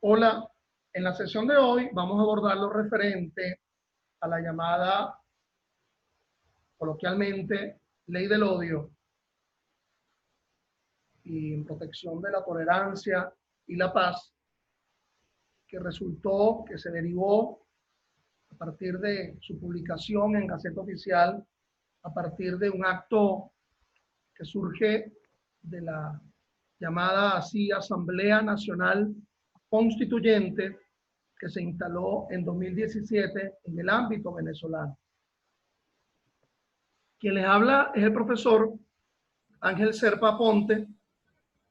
Hola, en la sesión de hoy vamos a abordar lo referente a la llamada, coloquialmente, ley del odio y en protección de la tolerancia y la paz, que se derivó a partir de su publicación en Gaceta Oficial, a partir de un acto que surge de la llamada así Asamblea Nacional Constituyente que se instaló en 2017 en el ámbito venezolano. Quien les habla es el profesor Ángel Serpa Ponte,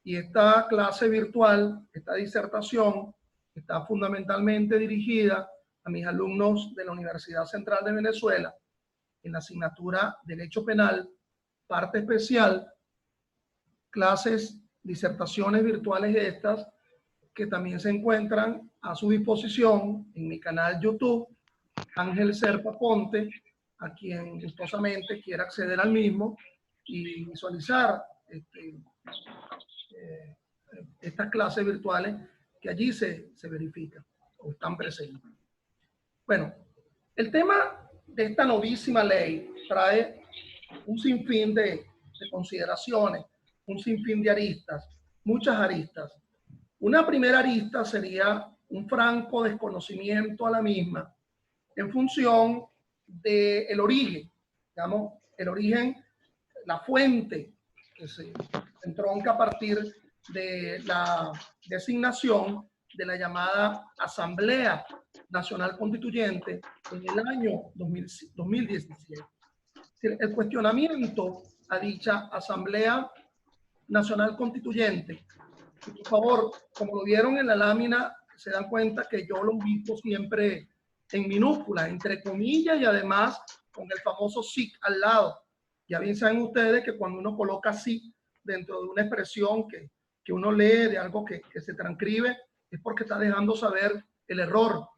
y esta clase virtual, esta disertación, está fundamentalmente dirigida a mis alumnos de la Universidad Central de Venezuela en la asignatura Derecho Penal, parte especial, clases, disertaciones virtuales estas, que también se encuentran a su disposición en mi canal YouTube, Ángel Serpa Ponte, a quien gustosamente quiera acceder al mismo y visualizar estas clases virtuales que allí se verifican o están presentes. Bueno, el tema de esta novísima ley trae un sinfín de consideraciones, un sinfín de aristas, muchas aristas. Una primera arista sería un franco desconocimiento a la misma en función del origen, digamos, el origen, la fuente que se entronca a partir de la designación de la llamada Asamblea Nacional Constituyente en el año 2017. El cuestionamiento a dicha Asamblea Nacional Constituyente, y por favor, como lo vieron en la lámina, se dan cuenta que yo lo ubico siempre en minúsculas, entre comillas, y además con el famoso SIC al lado. Ya bien saben ustedes que cuando uno coloca SIC dentro de una expresión que uno lee, de algo que se transcribe, es porque está dejando saber el error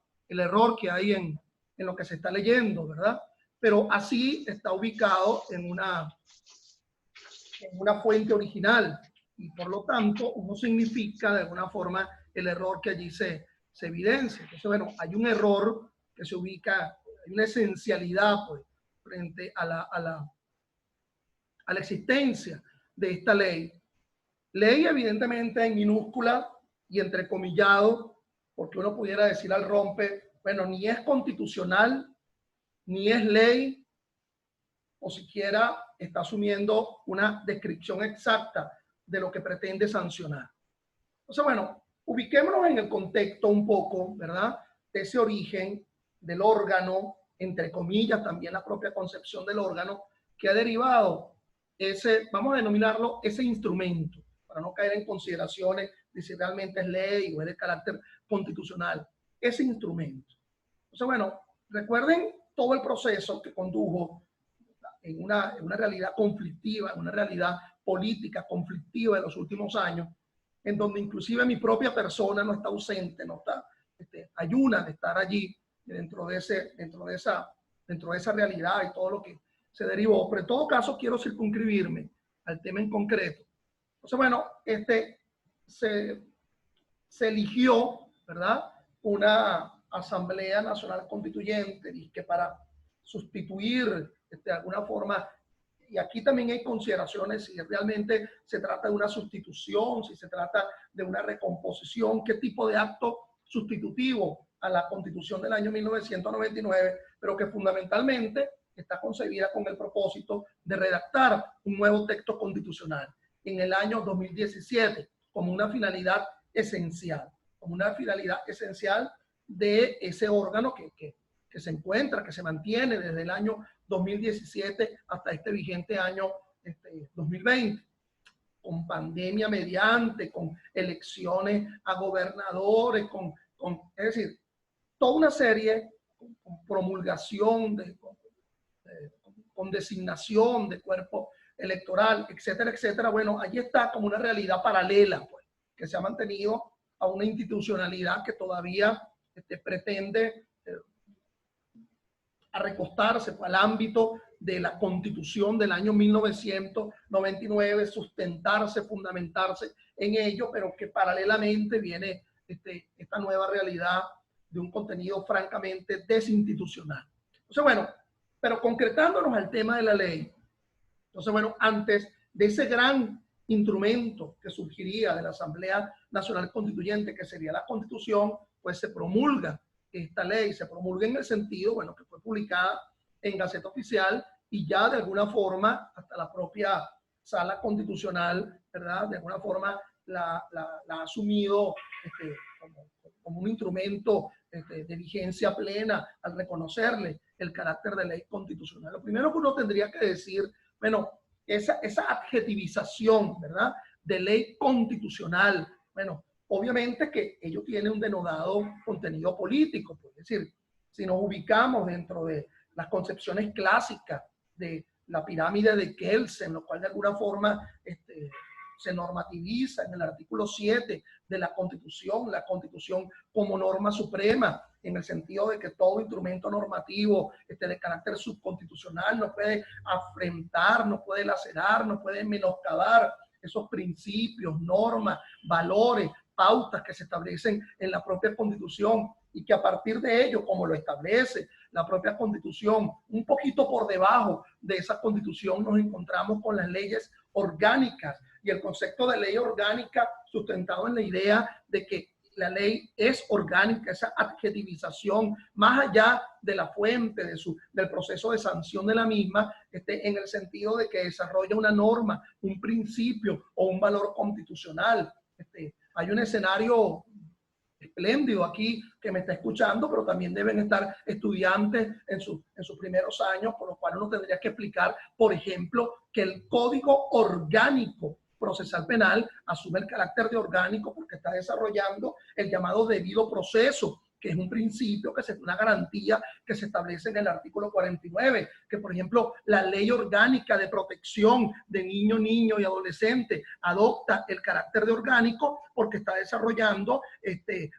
que hay en lo que se está leyendo, ¿verdad? Pero así está ubicado en una fuente original, y por lo tanto uno significa de alguna forma el error que allí se evidencia. Entonces, bueno, hay un error que se ubica, hay una esencialidad pues, frente a la existencia de esta ley. Ley evidentemente en minúscula y entrecomillado, porque uno pudiera decir al rompe, bueno, ni es constitucional, ni es ley, o siquiera está asumiendo una descripción exacta de lo que pretende sancionar. Entonces, bueno, ubiquémonos en el contexto un poco, ¿verdad? De ese origen del órgano, entre comillas, también la propia concepción del órgano, que ha derivado ese, vamos a denominarlo, ese instrumento, para no caer en consideraciones de si realmente es ley o es de carácter constitucional, ese instrumento. Entonces, bueno, recuerden todo el proceso que condujo en una realidad conflictiva, en una realidad política conflictiva de los últimos años, en donde inclusive mi propia persona no está ausente, no está, ayuna de estar allí dentro de esa realidad y todo lo que se derivó. Pero en todo caso quiero circunscribirme al tema en concreto. Entonces, bueno, se eligió, ¿verdad?, una Asamblea Nacional Constituyente y que para sustituir de alguna forma, y aquí también hay consideraciones si realmente se trata de una sustitución, si se trata de una recomposición, qué tipo de acto sustitutivo a la Constitución del año 1999, pero que fundamentalmente está concebida con el propósito de redactar un nuevo texto constitucional en el año 2017 como una finalidad esencial, de ese órgano que se encuentra, que se mantiene desde el año 2017 hasta este vigente año 2020, con pandemia mediante, con elecciones a gobernadores, es decir, toda una serie, con promulgación, con designación de cuerpo electoral, etcétera, etcétera. Bueno, allí está como una realidad paralela, pues, que se ha mantenido a una institucionalidad que todavía pretende a recostarse al ámbito de la Constitución del año 1999, sustentarse, fundamentarse en ello, pero que paralelamente viene esta nueva realidad de un contenido francamente desinstitucional. Entonces, bueno, pero concretándonos al tema de la ley, entonces, bueno, antes de ese gran instrumento que surgiría de la Asamblea Nacional Constituyente, que sería la Constitución, pues se promulga esta ley, se promulga en el sentido, bueno, que fue publicada en Gaceta Oficial y ya de alguna forma hasta la propia Sala Constitucional, ¿verdad? De alguna forma la ha asumido como un instrumento de vigencia plena al reconocerle el carácter de ley constitucional. Lo primero que uno tendría que decir, bueno, esa adjetivización, ¿verdad?, de ley constitucional, bueno, obviamente que ello tiene un denodado contenido político, pues, es decir, si nos ubicamos dentro de las concepciones clásicas de la pirámide de Kelsen, lo cual de alguna forma se normativiza en el artículo 7 de la Constitución como norma suprema, en el sentido de que todo instrumento normativo de carácter subconstitucional no puede afrentar, no puede lacerar, no puede menoscabar esos principios, normas, valores, pautas que se establecen en la propia Constitución, y que a partir de ello, como lo establece la propia Constitución, un poquito por debajo de esa Constitución nos encontramos con las leyes orgánicas, y el concepto de ley orgánica sustentado en la idea de que la ley es orgánica, esa adjetivización, más allá de la fuente del proceso de sanción de la misma, en el sentido de que desarrolla una norma, un principio o un valor constitucional. Hay un escenario espléndido aquí que me está escuchando, pero también deben estar estudiantes en sus primeros años, por lo cual uno tendría que explicar, por ejemplo, que el Código Orgánico Procesal Penal asume el carácter de orgánico porque está desarrollando el llamado debido proceso, que es un principio, que es una garantía que se establece en el artículo 49, que por ejemplo la ley orgánica de protección de niño y adolescente adopta el carácter de orgánico porque está desarrollando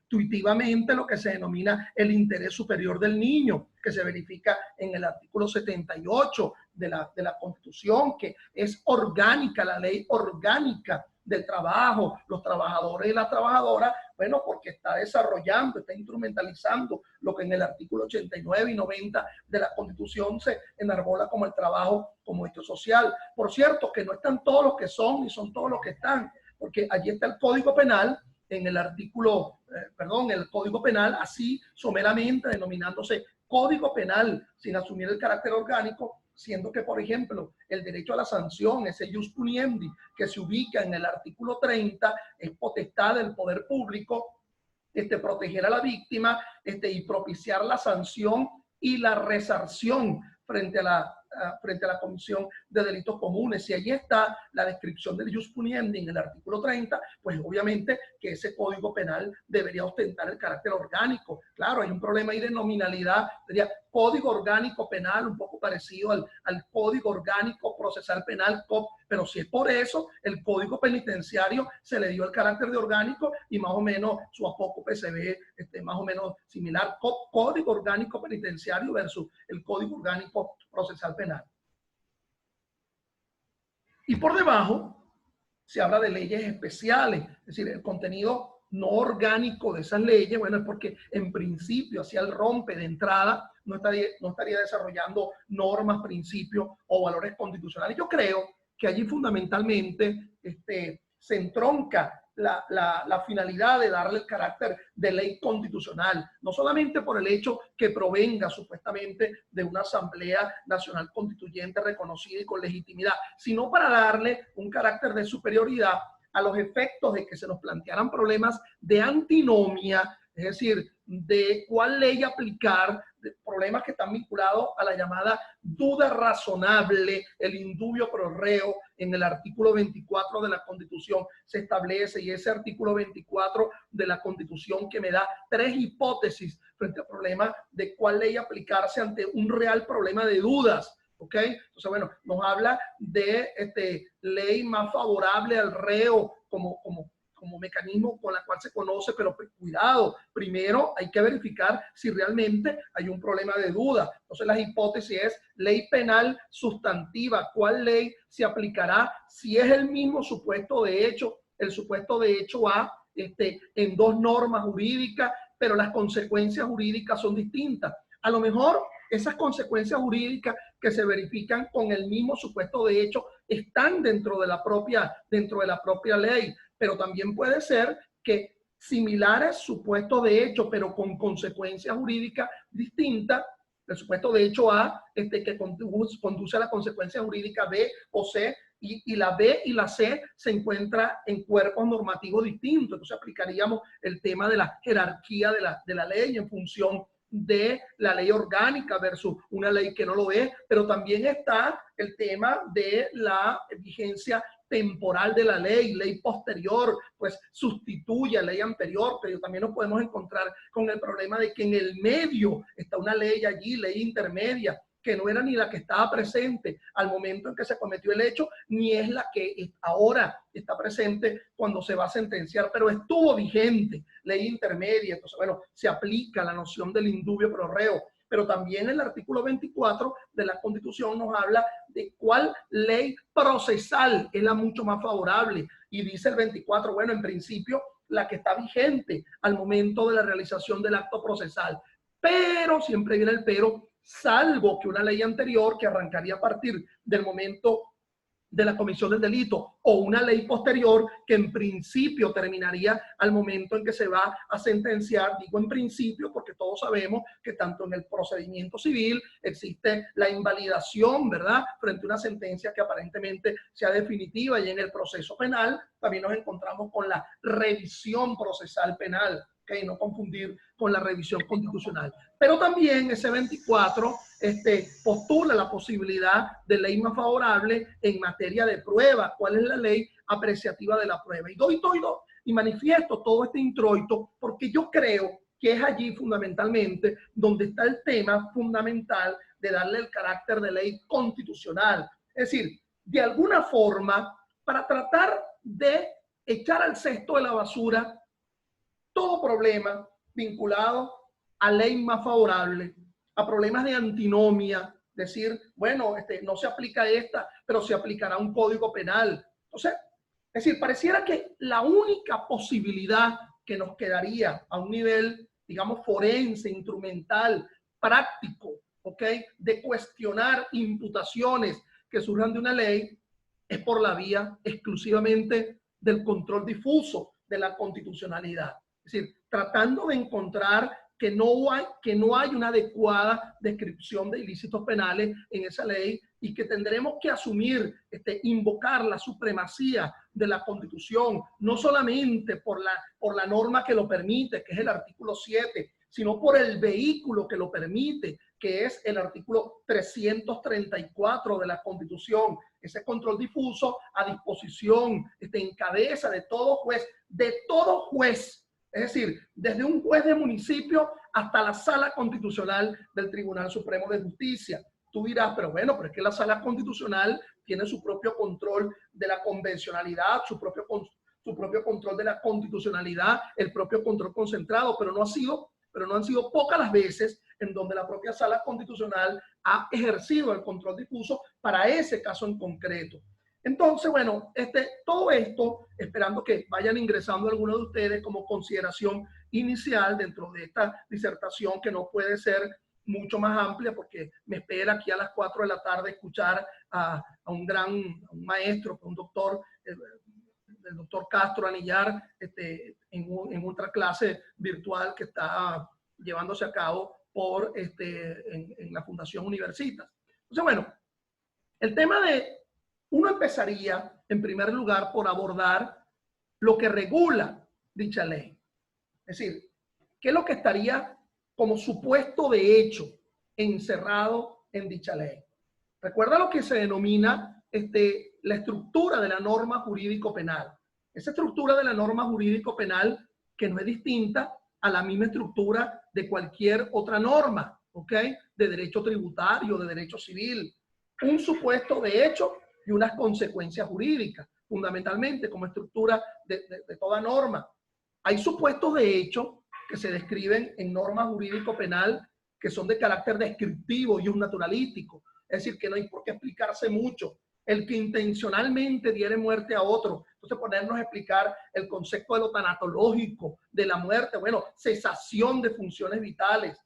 tuitivamente lo que se denomina el interés superior del niño, que se verifica en el artículo 78 de la Constitución, que es orgánica, la ley orgánica del trabajo, los trabajadores y las trabajadoras, bueno, porque está desarrollando, está instrumentalizando lo que en el artículo 89 y 90 de la Constitución se enarbola como el trabajo como hecho social. Por cierto, que no están todos los que son, ni son todos los que están, porque allí está el Código Penal, en el artículo, el Código Penal, así someramente denominándose Código Penal, sin asumir el carácter orgánico, siendo que, por ejemplo, el derecho a la sanción, ese jus puniendi, que se ubica en el artículo 30, es potestad del poder público proteger a la víctima y propiciar la sanción y la resarción frente a la comisión de delitos comunes. Si allí está la descripción del jus puniendi en el artículo 30, pues obviamente que ese Código Penal debería ostentar el carácter orgánico. Claro, hay un problema ahí de nominalidad, sería Código Orgánico Penal, un poco parecido al Código Orgánico Procesal Penal, COP, pero si es por eso, el Código Penitenciario se le dio el carácter de orgánico y más o menos su apócope se ve más o menos similar, Código Orgánico Penitenciario versus el Código Orgánico Procesal Penal. Y por debajo se habla de leyes especiales, es decir, el contenido no orgánico de esas leyes, bueno, es porque en principio hacia el rompe de entrada no estaría desarrollando normas, principios o valores constitucionales. Yo creo que allí fundamentalmente se entronca la finalidad de darle el carácter de ley constitucional, no solamente por el hecho que provenga supuestamente de una Asamblea Nacional Constituyente reconocida y con legitimidad, sino para darle un carácter de superioridad a los efectos de que se nos plantearan problemas de antinomia, es decir, de cuál ley aplicar, de problemas que están vinculados a la llamada duda razonable, el indubio pro reo. En el artículo 24 de la Constitución se establece, y ese artículo 24 de la Constitución que me da 3 hipótesis frente al problema de cuál ley aplicarse ante un real problema de dudas. ¿Ok? Entonces, bueno, nos habla de ley más favorable al reo como mecanismo con la cual se conoce, pero cuidado, primero hay que verificar si realmente hay un problema de duda. Entonces la hipótesis es ley penal sustantiva, ¿cuál ley se aplicará si es el mismo supuesto de hecho, el supuesto de hecho A, en dos normas jurídicas, pero las consecuencias jurídicas son distintas. A lo mejor esas consecuencias jurídicas que se verifican con el mismo supuesto de hecho están dentro de la propia ley, pero también puede ser que similares supuestos de hecho, pero con consecuencias jurídicas distintas, el supuesto de hecho A, que conduce a la consecuencia jurídica B o C, y la B y la C se encuentran en cuerpos normativos distintos. Entonces aplicaríamos el tema de la jerarquía de la ley en función de la ley orgánica versus una ley que no lo es, pero también está el tema de la vigencia temporal de la ley posterior, pues sustituye a ley anterior, pero también nos podemos encontrar con el problema de que en el medio está una ley allí, ley intermedia, que no era ni la que estaba presente al momento en que se cometió el hecho, ni es la que ahora está presente cuando se va a sentenciar, pero estuvo vigente, ley intermedia. Entonces, bueno, se aplica la noción del indubio pro reo, pero también el artículo 24 de la Constitución nos habla de cuál ley procesal es la mucho más favorable. Y dice el 24, bueno, en principio, la que está vigente al momento de la realización del acto procesal. Pero, siempre viene el pero, salvo que una ley anterior que arrancaría a partir del momento de la comisión del delito o una ley posterior que en principio terminaría al momento en que se va a sentenciar. Digo en principio porque todos sabemos que tanto en el procedimiento civil existe la invalidación, ¿verdad?, frente a una sentencia que aparentemente sea definitiva, y en el proceso penal también nos encontramos con la revisión procesal penal. Okay, no confundir con la revisión constitucional. Pero también ese 24 postula la posibilidad de ley más favorable en materia de prueba. ¿Cuál es la ley apreciativa de la prueba? Y manifiesto todo este introito porque yo creo que es allí fundamentalmente donde está el tema fundamental de darle el carácter de ley constitucional. Es decir, de alguna forma, para tratar de echar al cesto de la basura todo problema vinculado a ley más favorable, a problemas de antinomia, decir, bueno, no se aplica esta, pero se aplicará un código penal. Entonces, es decir, pareciera que la única posibilidad que nos quedaría a un nivel, digamos, forense, instrumental, práctico, ¿ok?, de cuestionar imputaciones que surjan de una ley, es por la vía exclusivamente del control difuso de la constitucionalidad. Es decir, tratando de encontrar que no hay una adecuada descripción de ilícitos penales en esa ley, y que tendremos que asumir, invocar la supremacía de la Constitución, no solamente por la norma que lo permite, que es el artículo 7, sino por el vehículo que lo permite, que es el artículo 334 de la Constitución. Ese control difuso a disposición, en cabeza de todo juez, es decir, desde un juez de municipio hasta la Sala Constitucional del Tribunal Supremo de Justicia. Tú dirás, pero bueno, pero es que la Sala Constitucional tiene su propio control de la convencionalidad, su propio control de la constitucionalidad, el propio control concentrado, pero no han sido pocas las veces en donde la propia Sala Constitucional ha ejercido el control difuso para ese caso en concreto. Entonces, bueno, todo esto, esperando que vayan ingresando algunos de ustedes como consideración inicial dentro de esta disertación, que no puede ser mucho más amplia, porque me espera aquí a las 4 de la tarde escuchar a un maestro, un doctor, el doctor Castro Anillar, en otra clase virtual que está llevándose a cabo en la Fundación Universitas. Entonces, bueno, el tema uno empezaría, en primer lugar, por abordar lo que regula dicha ley. Es decir, ¿qué es lo que estaría como supuesto de hecho encerrado en dicha ley? Recuerda lo que se denomina la estructura de la norma jurídico penal. Esa estructura de la norma jurídico penal que no es distinta a la misma estructura de cualquier otra norma, ¿ok?, de derecho tributario, de derecho civil. Un supuesto de hecho y unas consecuencias jurídicas, fundamentalmente como estructura de toda norma. Hay supuestos de hecho que se describen en norma jurídico penal que son de carácter descriptivo y un naturalístico. Es decir, que no hay por qué explicarse mucho. el que intencionalmente diere muerte a otro. Entonces ponernos a explicar el concepto de lo tanatológico de la muerte, bueno, cesación de funciones vitales.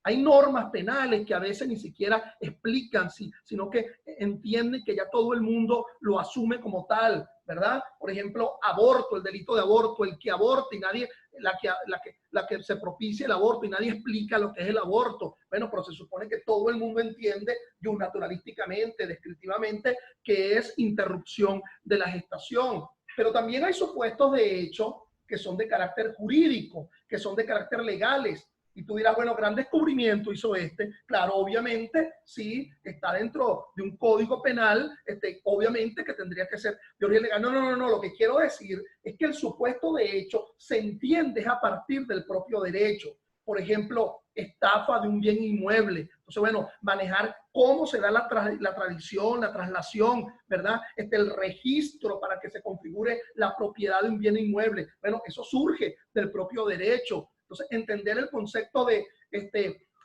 Hay normas penales que a veces ni siquiera explican, sino que entienden que ya todo el mundo lo asume como tal, ¿verdad? Por ejemplo, aborto, el delito de aborto, el que aborta y nadie, la que se propicia el aborto y nadie explica lo que es el aborto. Bueno, pero se supone que todo el mundo entiende, naturalísticamente, descriptivamente, que es interrupción de la gestación. Pero también hay supuestos de hecho que son de carácter jurídico, que son de carácter legales. Y tú dirás, bueno, gran descubrimiento hizo este. Claro, obviamente, sí, está dentro de un código penal, obviamente que tendría que ser de origen legal. No, lo que quiero decir es que el supuesto de hecho se entiende a partir del propio derecho. Por ejemplo, estafa de un bien inmueble. Entonces, bueno, manejar cómo se da la tradición, la traslación, ¿verdad? El registro para que se configure la propiedad de un bien inmueble. Bueno, eso surge del propio derecho. Entonces, entender el concepto de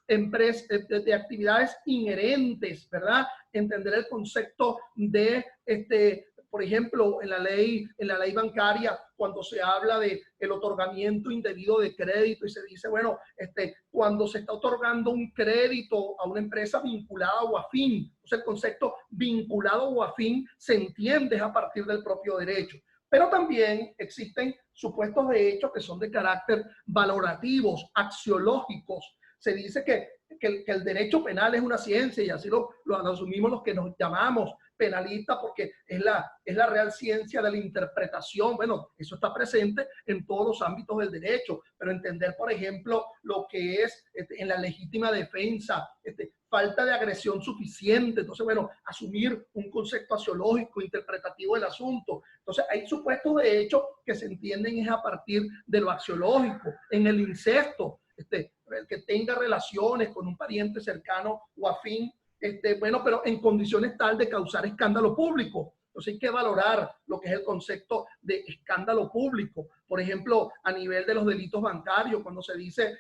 de actividades inherentes, ¿verdad? Entender el concepto de, por ejemplo, en la ley bancaria, cuando se habla de el otorgamiento indebido de crédito y se dice, bueno, cuando se está otorgando un crédito a una empresa vinculada o afín, entonces el concepto vinculado o afín se entiende a partir del propio derecho. Pero también existen supuestos de hecho que son de carácter valorativos, axiológicos. Se dice que el derecho penal es una ciencia y así lo asumimos los que nos llamamos penalistas porque es la real ciencia de la interpretación. Bueno, eso está presente en todos los ámbitos del derecho, pero entender, por ejemplo, lo que es en la legítima defensa, falta de agresión suficiente. Entonces, bueno, asumir un concepto axiológico, interpretativo del asunto. Entonces, hay supuestos de hecho que se entienden es a partir de lo axiológico. En el incesto, el que tenga relaciones con un pariente cercano o afín, bueno, pero en condiciones tal de causar escándalo público. Entonces hay que valorar lo que es el concepto de escándalo público. Por ejemplo, a nivel de los delitos bancarios, cuando se dice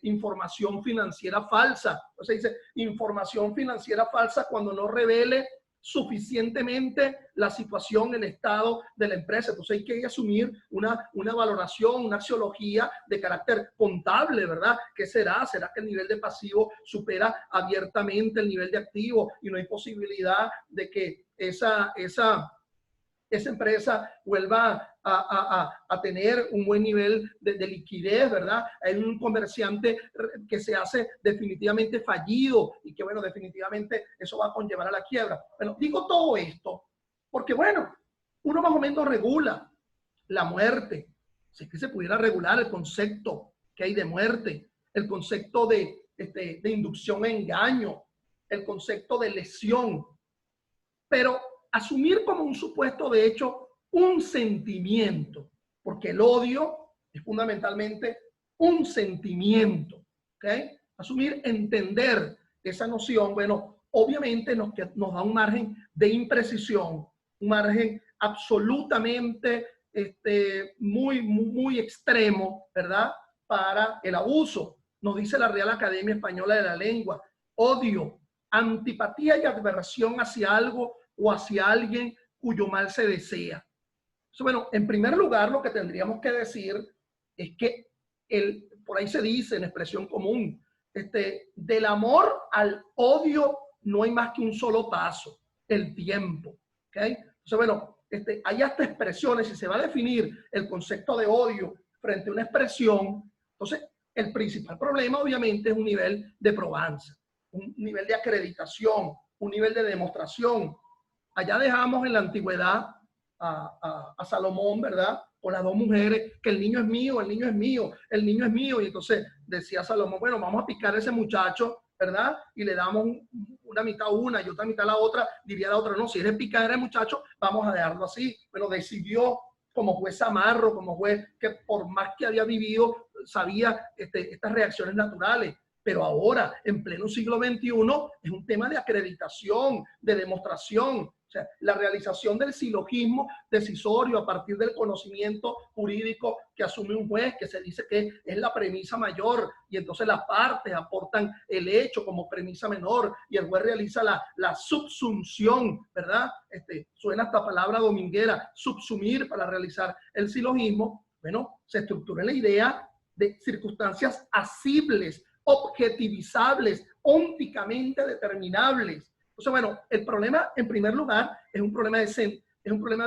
información financiera falsa. Entonces dice información financiera falsa cuando no revele suficientemente la situación, el estado de la empresa. Entonces hay que asumir una valoración, una axiología de carácter contable, ¿verdad? ¿Qué será? ¿Será que el nivel de pasivo supera abiertamente el nivel de activo y no hay posibilidad de que esa empresa vuelva a tener un buen nivel de liquidez, ¿verdad? Hay un comerciante que se hace definitivamente fallido y que, bueno, definitivamente eso va a conllevar a la quiebra. Bueno, digo todo esto porque, bueno, uno más o menos regula la muerte. Si es que se pudiera regular el concepto que hay de muerte, el concepto de inducción a engaño, el concepto de lesión, pero asumir como un supuesto de hecho un sentimiento, porque el odio es fundamentalmente un sentimiento, ¿ok? Asumir, entender esa noción, bueno, obviamente nos da un margen de imprecisión, un margen absolutamente muy extremo, ¿verdad? Para el abuso. Nos dice la Real Academia Española de la Lengua, odio, antipatía y adversión hacia algo o hacia alguien cuyo mal se desea. Entonces, bueno, en primer lugar, lo que tendríamos que decir es que por ahí se dice en expresión común, del amor al odio no hay más que un solo paso, el tiempo. ¿Okay? Entonces, bueno, hay hasta expresiones, si se va a definir el concepto de odio frente a una expresión, entonces el principal problema obviamente es un nivel de probanza, un nivel de acreditación, un nivel de demostración. Allá dejamos en la antigüedad a Salomón, ¿verdad? Con las dos mujeres, que el niño es mío, el niño es mío, el niño es mío. Y entonces decía Salomón, bueno, vamos a picar a ese muchacho, ¿verdad? Y le damos una mitad una y otra mitad la otra. Diría la otra, no, si es de picar al muchacho, vamos a dejarlo así. Bueno, decidió como juez Amarro, como juez que por más que había vivido, sabía estas reacciones naturales. Pero ahora, en pleno siglo XXI, es un tema de acreditación, de demostración. sea, la realización del silogismo decisorio a partir del conocimiento jurídico que asume un juez, que se dice que es la premisa mayor, y entonces las partes aportan el hecho como premisa menor, y el juez realiza la subsunción, ¿verdad? Suena esta palabra dominguera, subsumir, para realizar el silogismo. Bueno, se estructura la idea de circunstancias asibles, objetivizables, ónticamente determinables. Entonces, bueno, el problema, en primer lugar, es un problema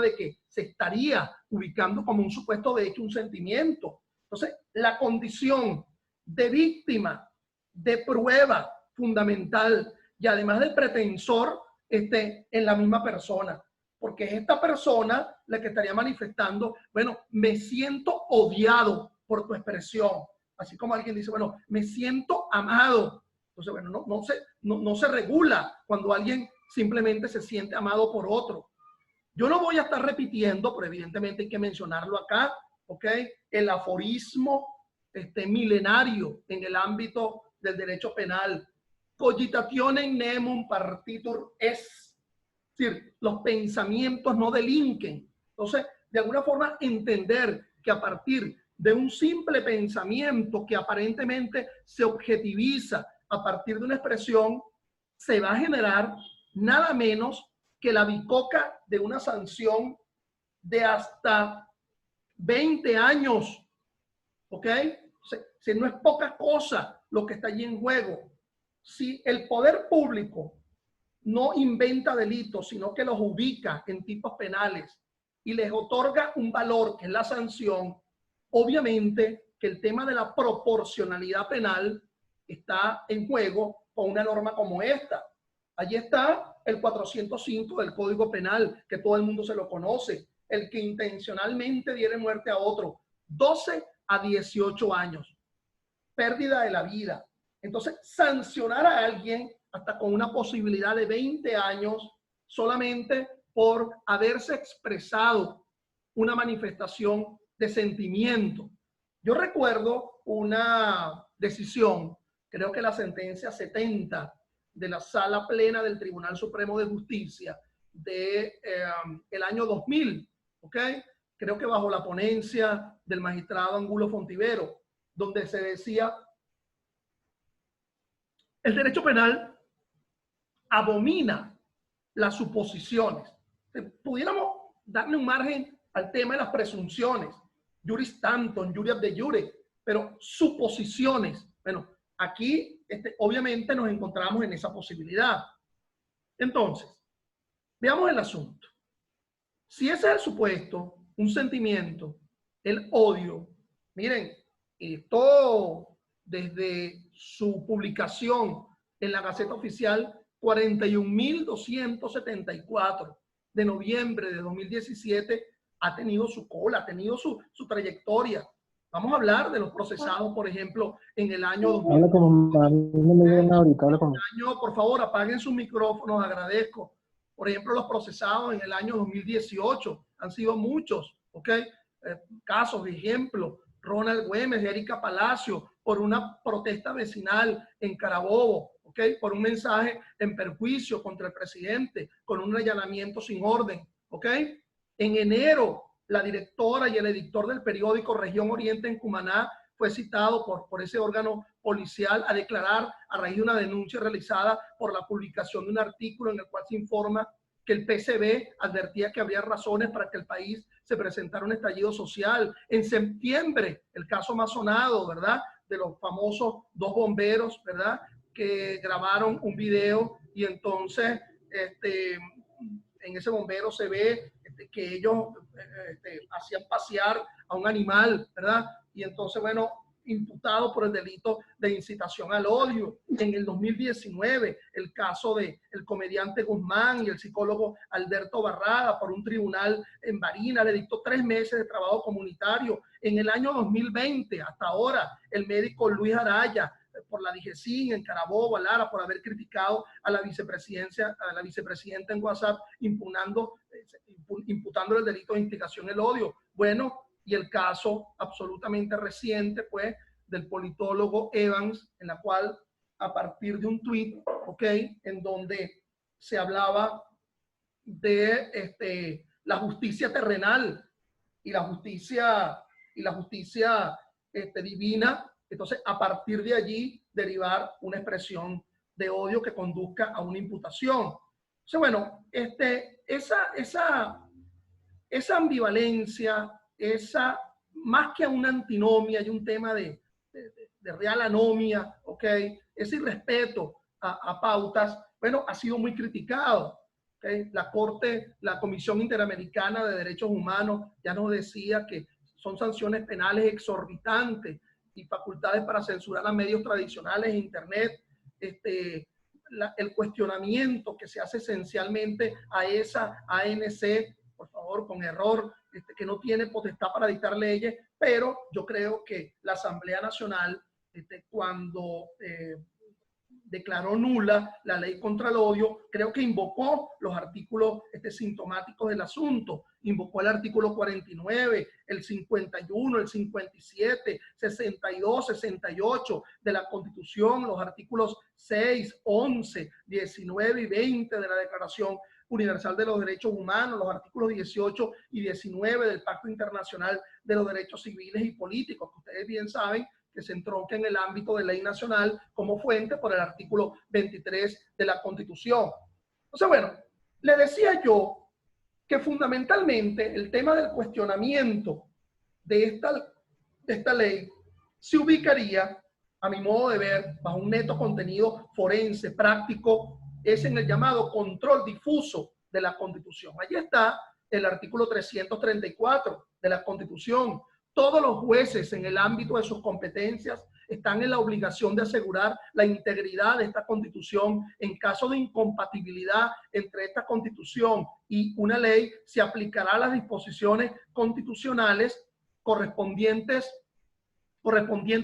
de que se estaría ubicando como un supuesto de hecho un sentimiento. Entonces, la condición de víctima, de prueba fundamental y además del pretensor en la misma persona. Porque es esta persona la que estaría manifestando, bueno, me siento odiado por tu expresión. Así como alguien dice, bueno, me siento amado. Entonces, bueno, no se regula cuando alguien simplemente se siente amado por otro. Yo no voy a estar repitiendo, pero evidentemente hay que mencionarlo acá, ¿ok? El aforismo milenario en el ámbito del derecho penal. Cogitationem nemum partitur est. Es decir, los pensamientos no delinquen. Entonces, de alguna forma, entender que a partir de un simple pensamiento que aparentemente se objetiviza a partir de una expresión, se va a generar nada menos que la bicoca de una sanción de hasta 20 años. ¿Ok? Si no es poca cosa lo que está allí en juego. Si el poder público no inventa delitos, sino que los ubica en tipos penales y les otorga un valor que es la sanción, obviamente que el tema de la proporcionalidad penal está en juego con una norma como esta. Allí está el 405 del Código Penal, que todo el mundo se lo conoce. El que intencionalmente diere muerte a otro, 12 a 18 años. Pérdida de la vida. Entonces, sancionar a alguien hasta con una posibilidad de 20 años solamente por haberse expresado una manifestación de sentimiento. Yo recuerdo una decisión, creo que la sentencia 70 de la Sala Plena del Tribunal Supremo de Justicia de el año 2000, ¿ok? Creo que bajo la ponencia del magistrado Angulo Fontivero, donde se decía, el derecho penal abomina las suposiciones. Pudiéramos darle un margen al tema de las presunciones, juris tantum, juris de jure, pero suposiciones. Bueno, aquí obviamente nos encontramos en esa posibilidad. Entonces, veamos el asunto. Si ese es el supuesto, un sentimiento, el odio, miren, todo desde su publicación en la Gaceta Oficial 41.274 de noviembre de 2017 ha tenido su cola, ha tenido su trayectoria. Vamos a hablar de los procesados, por ejemplo, en el año 2000. Por favor, apaguen sus micrófonos, agradezco. Por ejemplo, los procesados en el año 2018 han sido muchos, ¿ok? Casos, ejemplo, Ronald Güemes y Erika Palacio por una protesta vecinal en Carabobo, ¿ok? Por un mensaje en perjuicio contra el presidente, con un allanamiento sin orden, ¿ok? En enero, la directora y el editor del periódico Región Oriente en Cumaná fue citado por ese órgano policial a declarar a raíz de una denuncia realizada por la publicación de un artículo en el cual se informa que el PCB advertía que habría razones para que el país se presentara un estallido social. En septiembre, el caso más sonado, ¿verdad?, de los famosos dos bomberos, ¿verdad?, que grabaron un video y entonces en ese bombero se ve que ellos hacían pasear a un animal, ¿verdad? Y entonces, bueno, imputado por el delito de incitación al odio. En el 2019, el caso del comediante Guzmán y el psicólogo Alberto Barrada por un tribunal en Barinas, le dictó 3 meses de trabajo comunitario. En el año 2020, hasta ahora, el médico Luis Araya, por la DGCIN en Carabobo, Lara, por haber criticado a la vicepresidenta en WhatsApp, imputándole el delito de instigación al odio. Bueno, y el caso absolutamente reciente, pues, del politólogo Evans, en la cual, a partir de un tuit, ¿ok?, en donde se hablaba de la justicia terrenal y la justicia divina. Entonces, a partir de allí, derivar una expresión de odio que conduzca a una imputación. Entonces, bueno, esa ambivalencia, más que a una antinomia, hay un tema de real anomia, ¿ok? Ese irrespeto a pautas, bueno, ha sido muy criticado. ¿Okay? La Comisión Interamericana de Derechos Humanos ya nos decía que son sanciones penales exorbitantes y facultades para censurar a medios tradicionales e internet. El cuestionamiento que se hace esencialmente a esa ANC, por favor, con error, que no tiene potestad para dictar leyes, pero yo creo que la Asamblea Nacional, cuando declaró nula la ley contra el odio, creo que invocó los artículos sintomáticos del asunto, invocó el artículo 49, el 51, el 57, 62, 68 de la Constitución, los artículos 6, 11, 19 y 20 de la Declaración Universal de los Derechos Humanos, los artículos 18 y 19 del Pacto Internacional de los Derechos Civiles y Políticos, que ustedes bien saben que se entronca en el ámbito de ley nacional como fuente por el artículo 23 de la Constitución. Entonces, bueno, le decía yo que fundamentalmente el tema del cuestionamiento de esta ley se ubicaría, a mi modo de ver, bajo un neto contenido forense, práctico, es en el llamado control difuso de la Constitución. Allí está el artículo 334 de la Constitución. Todos los jueces en el ámbito de sus competencias están en la obligación de asegurar la integridad de esta Constitución. En caso de incompatibilidad entre esta Constitución y una ley, se aplicará las disposiciones constitucionales correspondiendo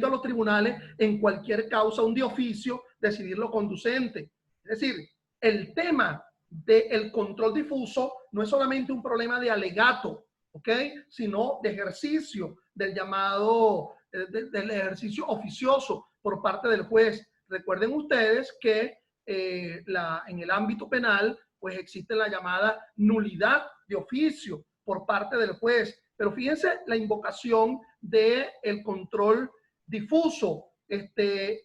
a los tribunales en cualquier causa, un de oficio, decidir lo conducente. Es decir, el tema del control difuso no es solamente un problema de alegato, ¿ok? Sino de ejercicio del llamado, del ejercicio oficioso por parte del juez. Recuerden ustedes que en el ámbito penal, pues existe la llamada nulidad de oficio por parte del juez. Pero fíjense la invocación del control difuso,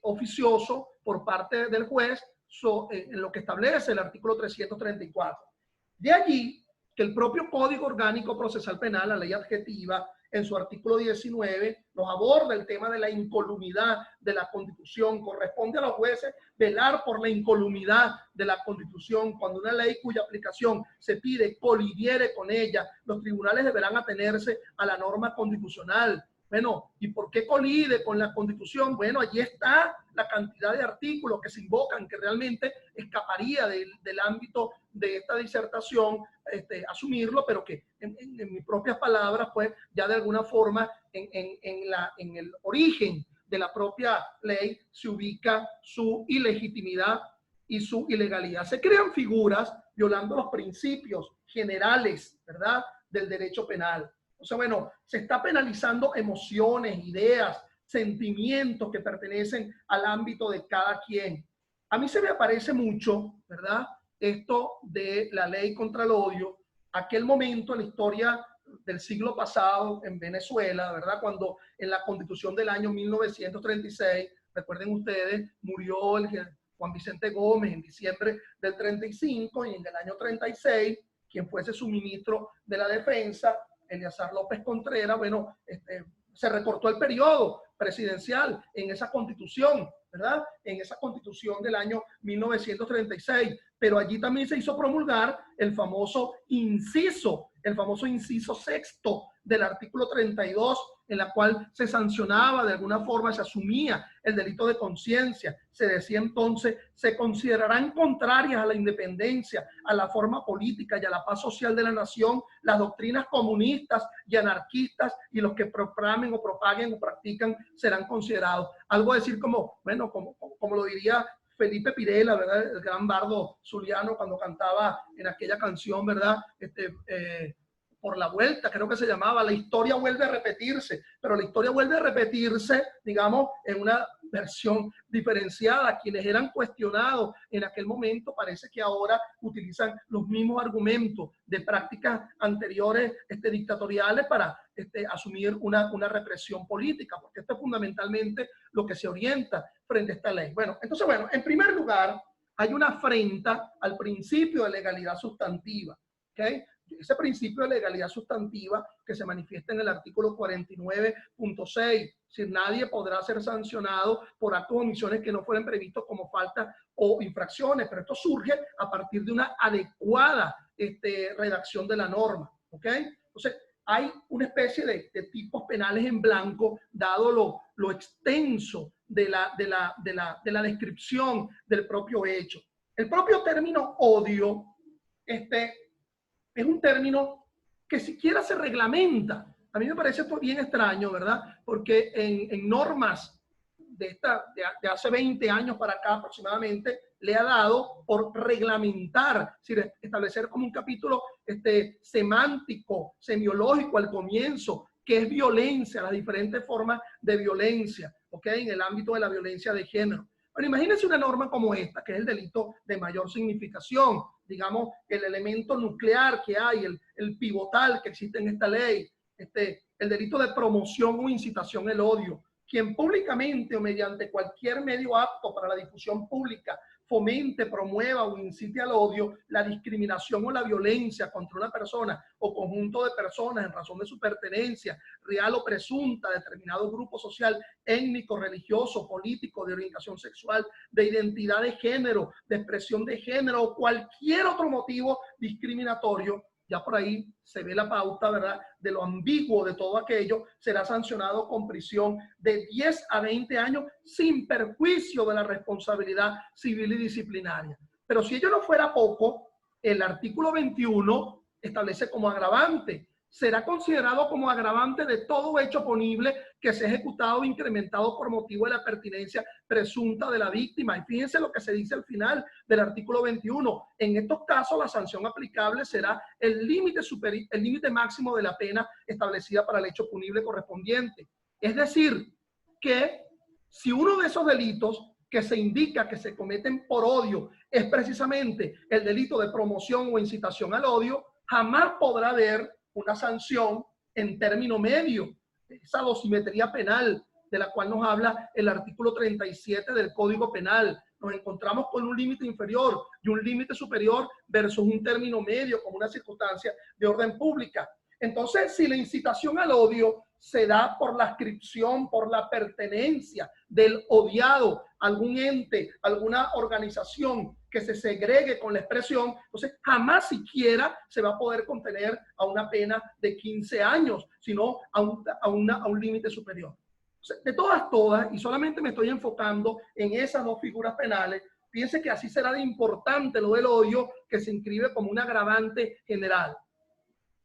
oficioso por parte del juez, en lo que establece el artículo 334. De allí que el propio Código Orgánico Procesal Penal, la ley adjetiva, en su artículo 19, nos aborda el tema de la incolumidad de la Constitución. Corresponde a los jueces velar por la incolumidad de la Constitución. Cuando una ley cuya aplicación se pide colidiere con ella, los tribunales deberán atenerse a la norma constitucional. Bueno, ¿y por qué colide con la Constitución? Bueno, allí está la cantidad de artículos que se invocan, que realmente escaparía del ámbito de esta disertación, asumirlo, pero que en mis propias palabras, pues ya de alguna forma en el origen de la propia ley se ubica su ilegitimidad y su ilegalidad. Se crean figuras violando los principios generales, ¿verdad?, del derecho penal. O sea, bueno, se está penalizando emociones, ideas, sentimientos que pertenecen al ámbito de cada quien. A mí se me aparece mucho, ¿verdad?, esto de la ley contra el odio, aquel momento en la historia del siglo pasado en Venezuela, ¿verdad?, cuando en la Constitución del año 1936, recuerden ustedes, murió el Juan Vicente Gómez en diciembre del 35, y en el año 36, quien fuese su ministro de la Defensa, Eleazar López Contreras, bueno, se recortó el periodo presidencial en esa Constitución, ¿verdad? En esa Constitución del año 1936, pero allí también se hizo promulgar el famoso inciso sexto del artículo 32, en la cual se sancionaba de alguna forma, se asumía el delito de conciencia. Se decía entonces, se considerarán contrarias a la independencia, a la forma política y a la paz social de la nación las doctrinas comunistas y anarquistas, y los que proclamen o propaguen o practican serán considerados. Algo a decir como, bueno, como lo diría Felipe Pirela, ¿verdad?, el gran bardo zuliano, cuando cantaba en aquella canción, ¿verdad?, por la vuelta, creo que se llamaba La historia vuelve a repetirse, pero la historia vuelve a repetirse, digamos, en una versión diferenciada. Quienes eran cuestionados en aquel momento parece que ahora utilizan los mismos argumentos de prácticas anteriores dictatoriales para asumir una represión política, porque esto es fundamentalmente lo que se orienta frente a esta ley. Bueno, entonces, bueno, en primer lugar, hay una afrenta al principio de legalidad sustantiva, ¿ok? Ese principio de legalidad sustantiva que se manifiesta en el artículo 49.6, si nadie podrá ser sancionado por actos o omisiones que no fueran previstos como faltas o infracciones, pero esto surge a partir de una adecuada redacción de la norma, ¿ok? Entonces, hay una especie de tipos penales en blanco, dado lo extenso de la descripción del propio hecho. El propio término odio, es un término que siquiera se reglamenta. A mí me parece esto bien extraño, ¿verdad? Porque en normas de hace 20 años para acá aproximadamente, le ha dado por reglamentar, es decir, establecer como un capítulo semántico, semiológico al comienzo, que es violencia, las diferentes formas de violencia, ¿ok? En el ámbito de la violencia de género. Bueno, imagínense una norma como esta, que es el delito de mayor significación, digamos, el elemento nuclear que hay, el pivotal que existe en esta ley, el delito de promoción o incitación al odio. Quien públicamente o mediante cualquier medio apto para la difusión pública fomente, promueva o incite al odio, la discriminación o la violencia contra una persona o conjunto de personas en razón de su pertenencia real o presunta a determinado grupo social, étnico, religioso, político, de orientación sexual, de identidad de género, de expresión de género o cualquier otro motivo discriminatorio, ya por ahí se ve la pauta, ¿verdad?, de lo ambiguo de todo aquello, será sancionado con prisión de 10 a 20 años sin perjuicio de la responsabilidad civil y disciplinaria. Pero si ello no fuera poco, el artículo 21 establece como agravante: será considerado como agravante de todo hecho punible que sea ejecutado o incrementado por motivo de la pertinencia presunta de la víctima. Y fíjense lo que se dice al final del artículo 21. En estos casos, la sanción aplicable será el límite máximo de la pena establecida para el hecho punible correspondiente. Es decir, que si uno de esos delitos que se indica que se cometen por odio es precisamente el delito de promoción o incitación al odio, jamás podrá haber una sanción en término medio, esa dosimetría penal de la cual nos habla el artículo 37 del Código Penal. Nos encontramos con un límite inferior y un límite superior versus un término medio como una circunstancia de orden pública. Entonces, si la incitación al odio se da por la adscripción, por la pertenencia del odiado a algún ente, alguna organización que se segregue con la expresión, entonces jamás siquiera se va a poder contener a una pena de 15 años, sino a un límite superior. Entonces, de todas, y solamente me estoy enfocando en esas dos figuras penales, piense que así será de importante lo del odio, que se inscribe como un agravante general.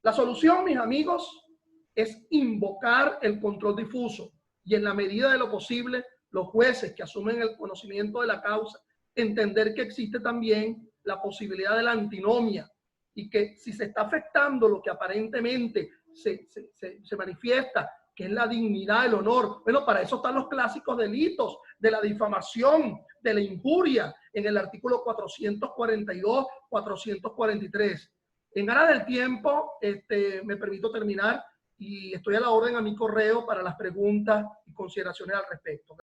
La solución, mis amigos, es invocar el control difuso y, en la medida de lo posible, los jueces que asumen el conocimiento de la causa, entender que existe también la posibilidad de la antinomia y que si se está afectando lo que aparentemente se manifiesta, que es la dignidad, el honor, bueno, para eso están los clásicos delitos de la difamación, de la injuria, en el artículo 442, 443. En aras del tiempo, me permito terminar y estoy a la orden a mi correo para las preguntas y consideraciones al respecto.